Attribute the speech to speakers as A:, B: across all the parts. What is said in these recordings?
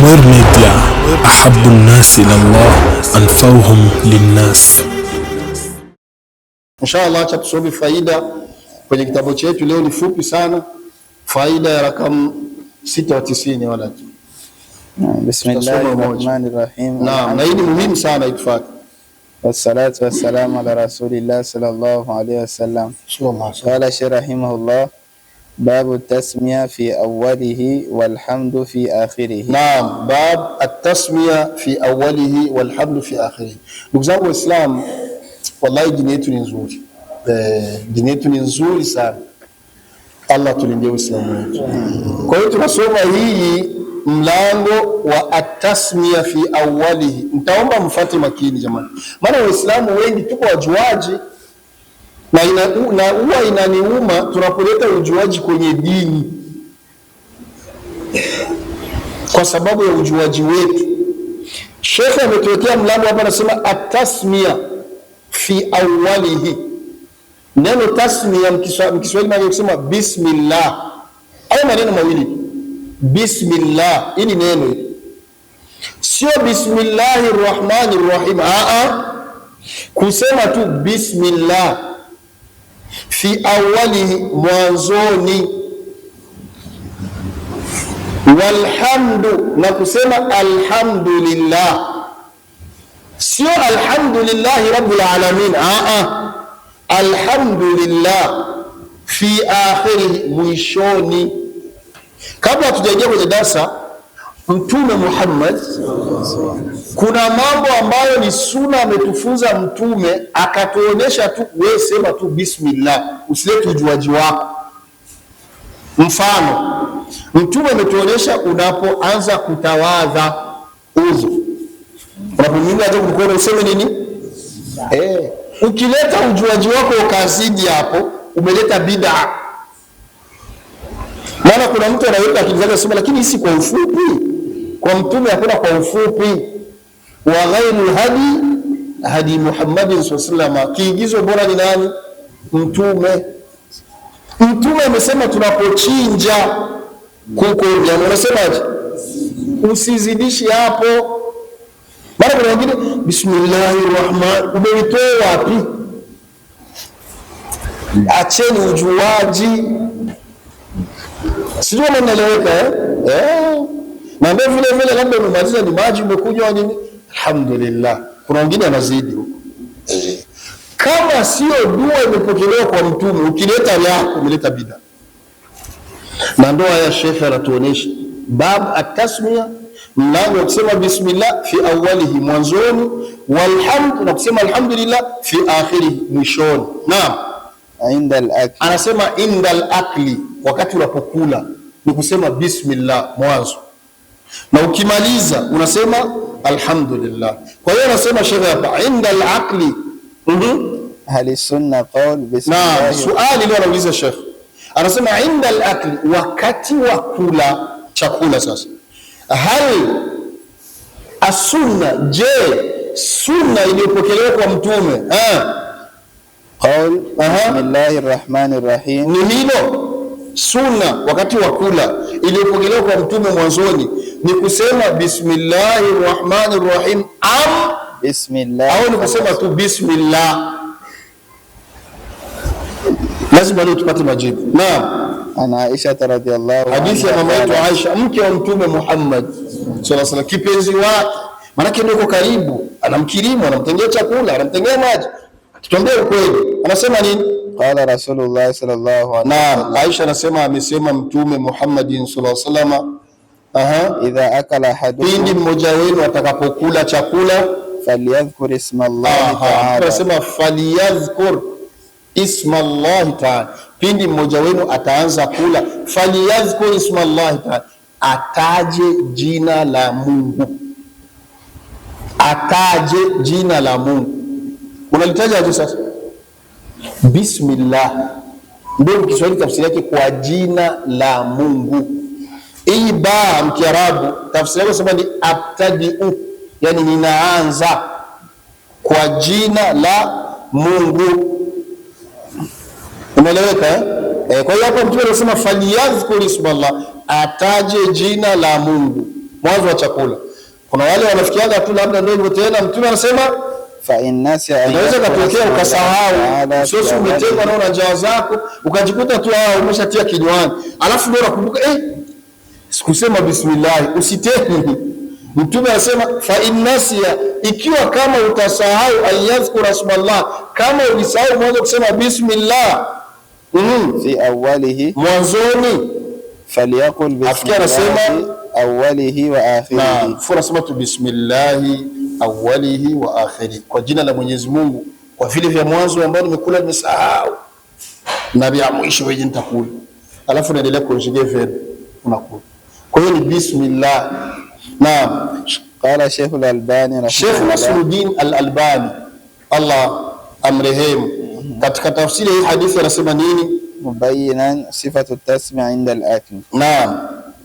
A: Manawir Media, ahabbu an-nas ila Allah anfa'uhum lin-nas.
B: Inshallah acha tusome faida kwenye kitabu chetu. Leo ni fupi sana, faida ya rakamu 96 wala tu.
C: Bismillahirrahmanirrahim.
B: Naam, na hii ni muhimu sana itifaki.
C: Wassalatu wassalamu ala rasulillah sallallahu alayhi wasallam. Qala Shaykh rahimahullah, babu tasmiya fi awwalihi walhamdu fi akhirih.
B: Naam, bab at-tasmiya fi awwalihi walhamdu fi akhirih. Ndugu zangu Waislamu, wallahi dini yetu ni nzuri. Dini yetu ni nzuri sana. Allah tulindie Uislamu wetu. Kwa hiyo tunasoma hii mlango wa at-tasmiya fi awwalihi. Nitaomba mfuate makini jamani. Maana Waislamu wengi tuko wajuaji na huwa inaniuma tunapoleta ujuaji kwenye dini kwa sababu ya ujuaji wetu. Sheikh ametuwekea mlango hapa, anasema at-tasmiya fi awwalihi. Neno tasmiya mkiswahili maana kusema bismillah. Hayo maneno mawili, bismillah, hili neno sio bismillahir rahmanir rahim. Kusema tu bismillah fi awwalihi, mwanzoni, walhamdu, na kusema alhamdulillah, sio alhamdulillahi rabbil alamin. Alhamdulillah fi akhirih, mwishoni. Kabla hatujaingia kwenye darasa, Mtume Muhammad, kuna mambo ambayo ni sunna ametufunza Mtume, akatuonesha tu, wewe sema tu bismillah, usilete ujuaji wako. Mfano, Mtume ametuonesha unapoanza kutawadha udhu, unapomimina hapo mkono useme nini? Ukileta ujuaji wako ukazidi hapo, umeleta bid'a. Maana kuna mtu anaweka akili zake sema, lakini hisi kwa ufupi, kwa Mtume hakuna kwa ufupi. Wa ghairu hadi Muhammadin sallallahu alaihi wasallam, kiigizo bora ni nani? Mtume. Mtume amesema tunapochinja kuko nyama, unasemaje? Usizidishi hapo. Bado kuna wengine bismillahirrahman, umeitoa wapi? Acheni ujuaji. Sijui kama mnaeleweka na ndio vile labda umemaliza ni maji umekunywa nini? Alhamdulillah. Kuna wengine anazidi huko. Kama sio dua imepokelewa kwa Mtume, ukileta yako umeleta bid'a. Na ndio haya Sheikh anatuonesha bab at-tasmiya, mlango kusema bismillah fi awwalihi, mwanzoni, walhamd, na kusema alhamdulillah fi akhirih, mwishoni. Naam,
C: Indal akli,
B: anasema indal akli, wakati unapokula ni kusema bismillah mwanzo, na ukimaliza unasema alhamdulillah. Kwa hiyo anasema Sheikh hapa indal akli.
C: hali sunna qawl bismillah.
B: Na swali leo anauliza Sheikh, anasema indal akli, wakati wa kula chakula. Sasa hal as-sunna, je, sunna iliyopokelewa kwa Mtume
C: qawl bismillahir rahmanir rahim,
B: ni hilo sunna wakati wa kula iliyopokelewa kwa Mtume mwanzoni ni kusema bismillahir rahmanir rahim
C: bismillah,
B: au ni kusema tu bismillah? Lazima leo tupate majibu. Naam,
C: ana Aisha radhiyallahu anha,
B: hadithi ya mama yetu Aisha, mke wa Mtume Muhammad sallallahu alaihi wasallam, kipenzi wake, maana yake ndio karibu, anamkirimu, anamtengea chakula, anamtengea maji. Tuambie ukweli, anasema nini?
C: Qala Rasulullah sallallahu alaihi wasallam.
B: Aisha anasema, amesema Mtume Muhammad sallallahu alaihi wasallam,
C: idha akala ahadukum,
B: pindi mmoja wenu atakapokula chakula,
C: falyadhkur isma Allah ta'ala,
B: anasema falyadhkur isma Allah ta'ala, pindi mmoja wenu ataanza kula, falyadhkur isma Allah ta'ala, ataje jina la Mungu, ataje jina la Mungu. Unalitaja aje sasa? Bismillah ndio Kiswahili tafsiri yake, kwa jina la Mungu. Hii ba mkiarabu tafsiri yake sema ni abtadiu, yani ninaanza kwa jina la Mungu. Umeeleweka? Kwa hiyo hapo Mtume anasema falyadhkur isma Allah, ataje jina la Mungu. mwanzo wa chakula. Kuna wale wanafikiaga tu labda ndio hivyo tena. Mtume anasema
C: fa innasa
B: inaweza katokea ukasahau, sio umetengwa na una njaa zako ukajikuta tu umeshatia kinywani, alafu ndio unakumbuka sikusema bismillah, usiteni. Mtume anasema fa innasa, ikiwa kama utasahau ayadhkura ismallah, kama ulisahau mwanzo kusema bismillah
C: fi awwalihi,
B: mwanzoni,
C: faliyaqul bismillah awwalihi wa akhirihi.
B: Funasema tu bismillah awwalihi wa akhirihi, kwa jina la Mwenyezi Mungu, kwa vile vya mwanzo ambao nimekula nimesahau, na vya mwisho wewe nitakula, alafu naendelea kuongea verb unakula. Kwa hiyo ni bismillah. Naam,
C: qala Sheikh al-Albani,
B: Sheikh Nasruddin al-Albani Allah amrehemu, katika tafsiri hii hadithi anasema nini?
C: mubayyinan sifatu tasmiya inda al-akl.
B: Naam,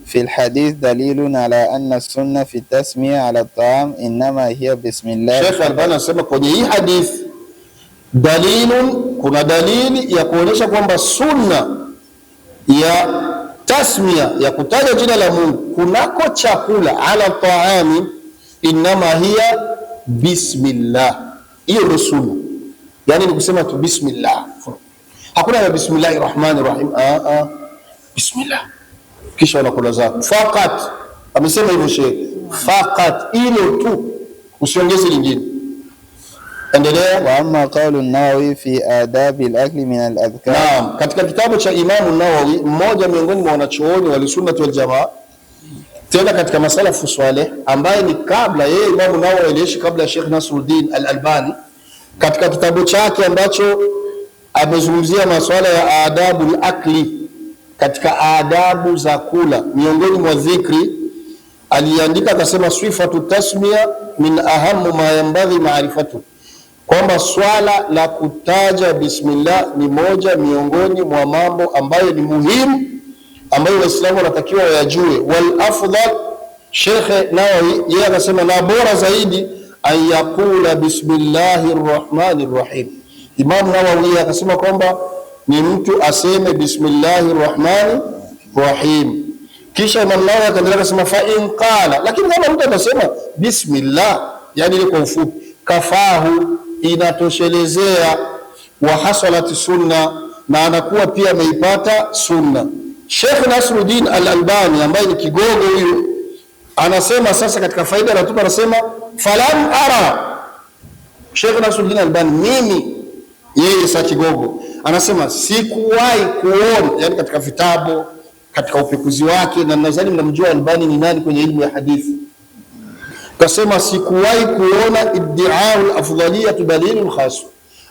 C: في الحديث دليل على أن السنة في التسمية على الطعام إنما هي بسم الله.
B: Sheikh Albani anasema kwenye hii hadithi dalilun, kuna dalili ya kuonyesha kwamba sunna ya tasmia, ya kutaja jina la Mungu kunako chakula, ala taami, inama hiya bismillah. Hiyo ndio sunna, yani ni kusema tu bismillah, hakuna ya bismillahir rahmanir rahim, bismillah kisha unakula zako fakat. Amesema hivyo Sheikh, fakat, hilo tu, usiongeze lingine. Endelea.
C: Wa amma qawlu an-Nawawi fi adabi al-akl min al-adhkar.
B: Naam, katika kitabu cha Imam an-Nawawi, mmoja miongoni mwa wanachuoni wa Sunnah wal Jamaa, tena katika masalafu saleh, ambaye ni kabla yeye Imam an-Nawawi aliishi kabla ya Sheikh Nasruddin al-Albani, katika kitabu chake ambacho amezungumzia masuala ya adabul akli, katika adabu za kula, miongoni mwa dhikri aliandika akasema, sifatu tasmiya min ahamu ma yanbaghi ma'rifatu, kwamba swala la kutaja bismillah ni moja miongoni mwa mambo ambayo ni muhimu, ambayo Waislamu wanatakiwa wayajue. Wal afdal, Sheikh Nawawi yeye akasema, na bora zaidi an yaqula bismillahir rahmanir rahim. Imam Nawawi akasema kwamba ni mtu aseme bismillahir rahmanir rahim. Kisha Imam Nawawi akaendelea kusema fa in qala, lakini kama mtu atasema bismillah, yani ile kwa ufupi, kafahu, inatoshelezea, wa hasalat sunna, na anakuwa pia ameipata sunna. Sheikh Nasruddin al-Albani ambaye ni kigogo huyu anasema sasa, katika faida anatupa, anasema falam ara, Sheikh Nasruddin al-Albani, mimi yeye sa kigogo, anasema sikuwahi kuona, yani katika vitabu, katika upekuzi wake, na nadhani mnamjua Albani ni nani kwenye elimu ya hadithi, kasema sikuwahi kuona iddi'a'ul afdaliyya dalilul khas.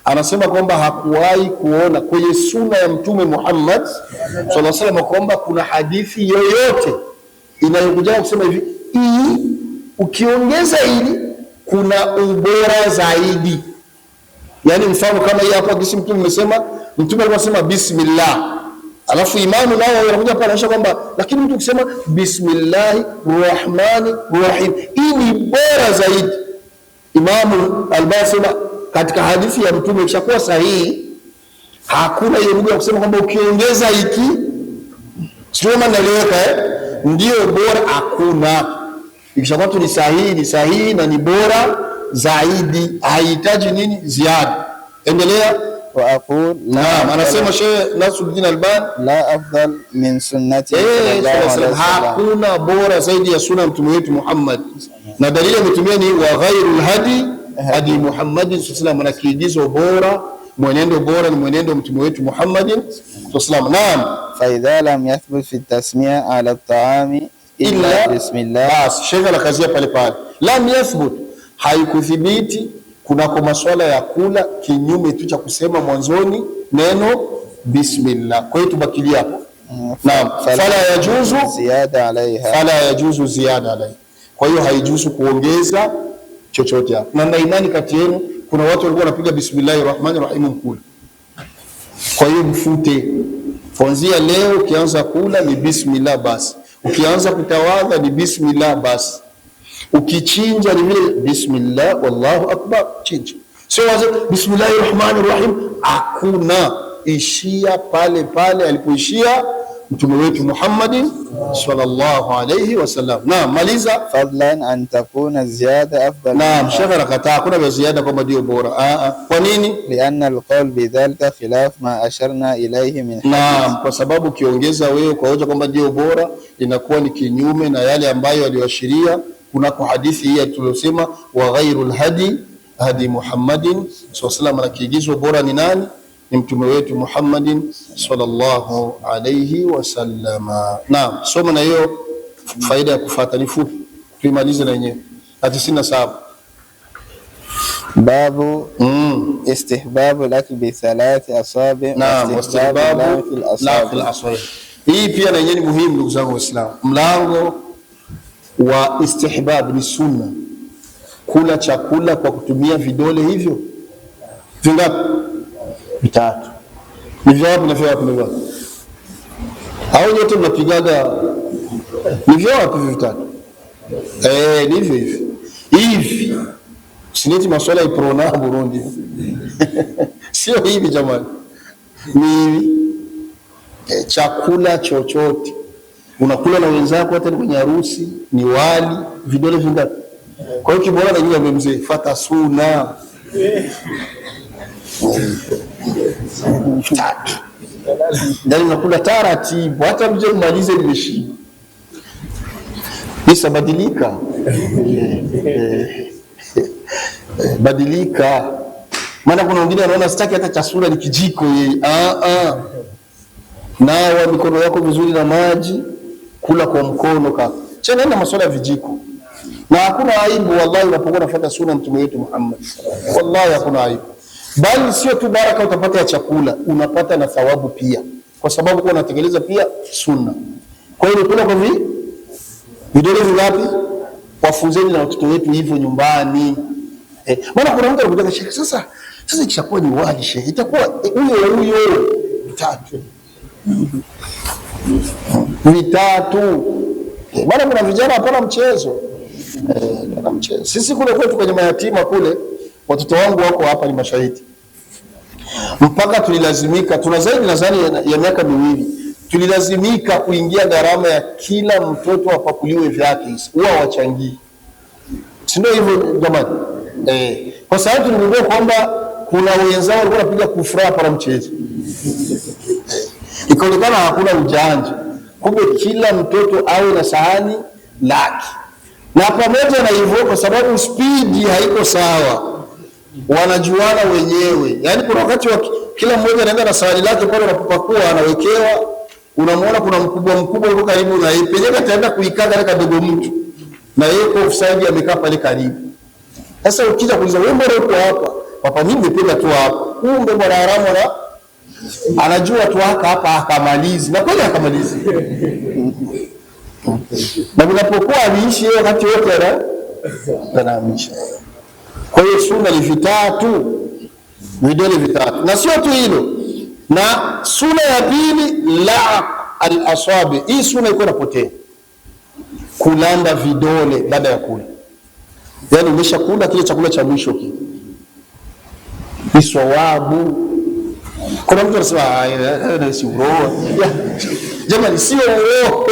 B: Anasema kwamba hakuwahi kuona kwenye sunna ya Mtume Muhammad sallallahu alaihi wasallam kwamba kuna hadithi yoyote inayokuja kusema hivi, hii ukiongeza hili kuna ubora zaidi. Yani mfano kama hii hapa, kisi Mtume amesema, Mtume alikuwa bismillah, alafu imamu nao wanakuja pale anaonyesha kwamba lakini mtu ukisema bismillahir rahmanir rahim, hii ni bora zaidi. Imamu Albani sema katika hadithi ya Mtume ikishakuwa sahihi, hakuna hiyo lugha ya kusema kwamba ukiongeza hiki, sio maana naeleweka ndio bora, hakuna. Ikishakuwa tu ni sahihi na ni bora zaidi, haihitaji nini ziada. Endelea.
C: Wa aqul,
B: naam, anasema Sheikh Nasruddin Albani,
C: la afdal min sunnati sallallahu alaihi wasallam,
B: hakuna bora zaidi ya sunna Mtume wetu Muhammad, na dalili ametumia ni wa ghairul hadi hadi Muhammadin sallallahu alaihi wasallam, na kiigizo bora, mwenendo bora ni mwenendo Mtume wetu Muhammadin sallallahu alaihi wasallam. Naam,
C: fa idha lam yathbut fi tasmiya ala at-ta'ami illa bismillah,
B: bas Sheikh anakazia pale pale, lam yathbut, haikuthibiti kunako maswala ya kula kinyume tu cha kusema mwanzoni neno bismillah. Kwa hiyo tubakilia hapo. Naam, fala yajuzu
C: ziyada alaiha,
B: fala yajuzu ziyada alaiha. Kwa hiyo haijuzu kuongeza chochote hapo. Na imani kati yenu kuna watu walikuwa wanapiga bismillahir rahmanir rahim mkula. Kwa hiyo mfute, kuanzia leo ukianza kula ni bismillah basi, ukianza kutawadha ni bismillah basi, ukichinja ni vile bismillah wallahu akbar, chinja. Sio wazo bismillahir rahmanir rahim, hakuna. Ishia pale pale alipoishia mtume wetu Muhammadin sallallahu alayhi wasallam. Naam, maliza.
C: Fadlan an takuna ziyada afdal.
B: Naam, shekhe anakataa kuna vya ziada kwamba ndio bora. Kwa nini?
C: Lianna alqawl bidhalika khilaf ma asharna ilayhi min.
B: Naam, kwa sababu ukiongeza wewe kwa hoja kwamba ndio bora inakuwa ni kinyume na yale ambayo aliyoashiria kunako hadithi hii tuliyosema, wa ghairul hadi hadi Muhammadin sallallahu alayhi wasallam, na kiigizo bora ni nani? Ni mtume wetu Muhammadin sallallahu alayhi wasallam. Naam, soma na hiyo faida ya kufuata ni fupi, tuimalize na yenyewe. 97
C: babu istihbabu lakbi bi thalathi asabi.
B: Naam, istihbabu lakbi al-asabi. Hii pia na yenyewe ni muhimu ndugu zangu Waislamu. Mlango wa istihbab ni sunna kula chakula kwa kutumia vidole hivyo vingapi? Vitatu. Ni vyapi na vyapi na vyapi? Au nyote mnapigaga ni vyapi vitatu? Ni hivyo hivyo. Hivi. Sineti masuala ya prona Burundi. Sio hivi jamani. Ni chakula chochote. Unakula na wenzako hata kwenye harusi, ni wali, vidole vingapi? Kwa hiyo kibora na nyinyi mzee, fata sunna. Ndani nakula taratibu hata mje kumalize nimeshiba. Isa badilika. Badilika. Maana kuna wengine wanaona sitaki hata chakula ni kijiko yeye. Nawa mikono yako vizuri na maji, kula kwa mkono kaka. Chana na masuala ya vijiko. Na hakuna aibu wallahi unapokuwa unafuata sunna mtume wetu Muhammad. Wallahi hakuna aibu. Bali sio tu baraka utapata ya chakula, unapata na thawabu pia. Kwa sababu kwa unatekeleza pia sunna. Kwa hiyo unakula kwa vidole vingapi? Wafunzeni na watoto wetu hivyo nyumbani. Maana kuna mtu anakuja shekhi, sasa ikishakuwa ni wali shekhi, itakuwa huyo vitatu. Maana kuna vijana hapana mchezo. Sisi kule kwetu kwenye mayatima kule, watoto wangu wako hapa ni mashahidi. Mpaka tulilazimika, tuna zaidi nadhani ya miaka miwili, tulilazimika kuingia gharama ya kila mtoto apakuliwe vyake hizi. Huwa wachangii. Si ndio hivyo jamani? Kwa sababu tuligundua kwamba kuna wenzao walikuwa wanapiga kufra hapa na mchezo. Ikaonekana hakuna ujanja. Kumbe kila mtoto awe na sahani lake. Na pamoja na hivyo, kwa sababu spidi haiko sawa, wanajuana wenyewe. Yaani kuna wakati kila mmoja anaenda na sahani lake pale anapopakua anawekewa, unamwona kuna mkubwa yuko karibu na yeye, penyewe ataenda kuikaga ile kadogo mtu. Na yeye kwa offside amekaa pale karibu. Sasa ukija kuuliza wewe mbona uko hapa? Papa mimi nimependa tu hapa. Kumbe bwana haramu anajua tu hapa akamalizi. Na kweli akamalizi. Na unapokuwa aliishi yeye wakati wote anahamisha. Kwa hiyo sunna ni vitatu, vidole vitatu. Na sio tu hilo. Na sunna ya pili la al-asabi. Hii sunna iko inapotea. Kulamba vidole baada ya kula. Yaani umeshakula kile chakula cha mwisho kile. Ni sawabu. Kuna mtu anasema si roho. Jamani sio roho.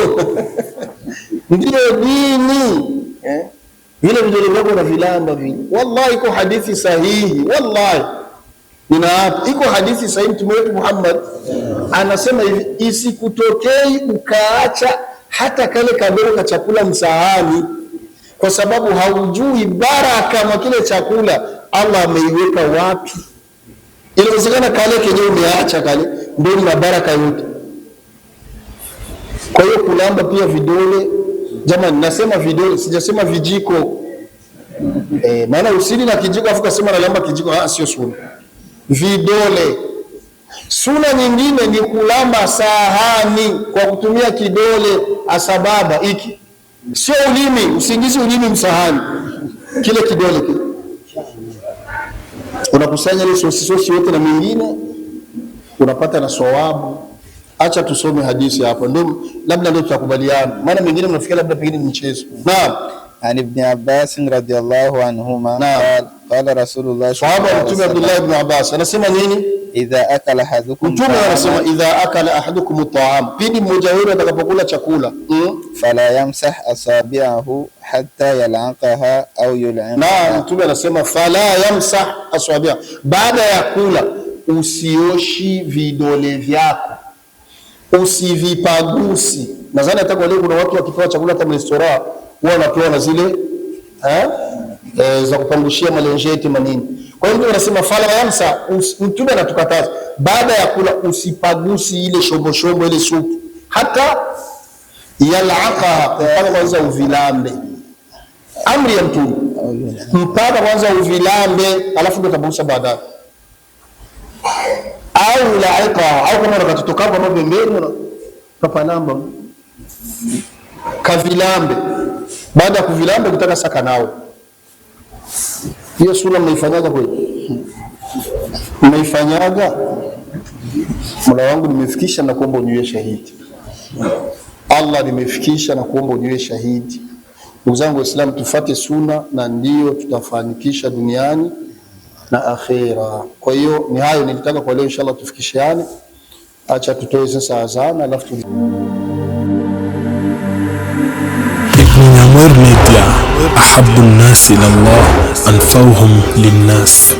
B: Ndio dini. Vile vidole vyako na vilamba vile. Wallahi iko hadithi sahihi. Wallahi. Iko hadithi sahihi mtume wetu Muhammad anasema hivi, isikutokei ukaacha hata kale kadogo ka chakula msahani, kwa sababu haujui baraka kama kile chakula Allah ameiweka wapi. Inawezekana kale kenye umeacha kale ndio na baraka yote. Kwa hiyo kulamba pia vidole, jamani nasema vidole, sijasema vijiko. Maana usili na kijiko afu kasema nalamba kijiko, sio sunna. Vidole. Sunna nyingine ni kulamba sahani kwa kutumia kidole asababa hiki. Sio ulimi, usingizi ulimi msahani. Kile kidole kile. Unakusanya ile sosi yote na mingine unapata na sawabu. Acha tusome hadithi hapa. Labda ndio tutakubaliana. Maana mingine mnafikia labda pengine ni mchezo. Naam.
C: An Ibn Abbas radhiyallahu anhuma qala Rasulullah
B: sahaba Mtume Abdullah ibn Abbas anasema nini?
C: idha akala ahadukum,
B: Mtume anasema idha akala ahadukum ta'am, pindi mmoja wenu atakapokula chakula,
C: fala yamsah asabi'ahu hatta yal'aqaha au yul'inaha.
B: Na Mtume anasema fala yamsah asabi'a, baada ya kula usioshi vidole vyako, usivipagusi. Nadhani hata kwa leo kuna watu wakipewa chakula kama restaurant wao wanapewa na zile za kupangushia malenjeti manini. Kwa hiyo Mtume anasema fala yamsa, Mtume anatukataza baada ya kula usipagusi ile shombo shombo ile supu, hata yal'aqa, mpaka kwanza uvilambe. Amri ya Mtume mpaka kwanza uvilambe, alafu ndio utabusa baadaye. Au la'aqa, au kama unakatotoka kwa pembeni papa namba kavilambe. Baada ya kuvilambe kutaka saka nao. Hiyo sura mnaifanyaga kweli? Mnaifanyaga? Mola wangu nimefikisha na kuomba uniwe shahidi. Allah nimefikisha na kuomba uniwe shahidi. Ndugu zangu Waislamu, tufuate sunna na ndio tutafanikisha duniani na akhera. Kwa hiyo ni hayo nilitaka kwa leo, inshallah tufikishiane. Acha tutoe sasa azana alafu
A: Ibn Nyamweru Media, ahabbu nnasi ila Allah anfauhum linnas.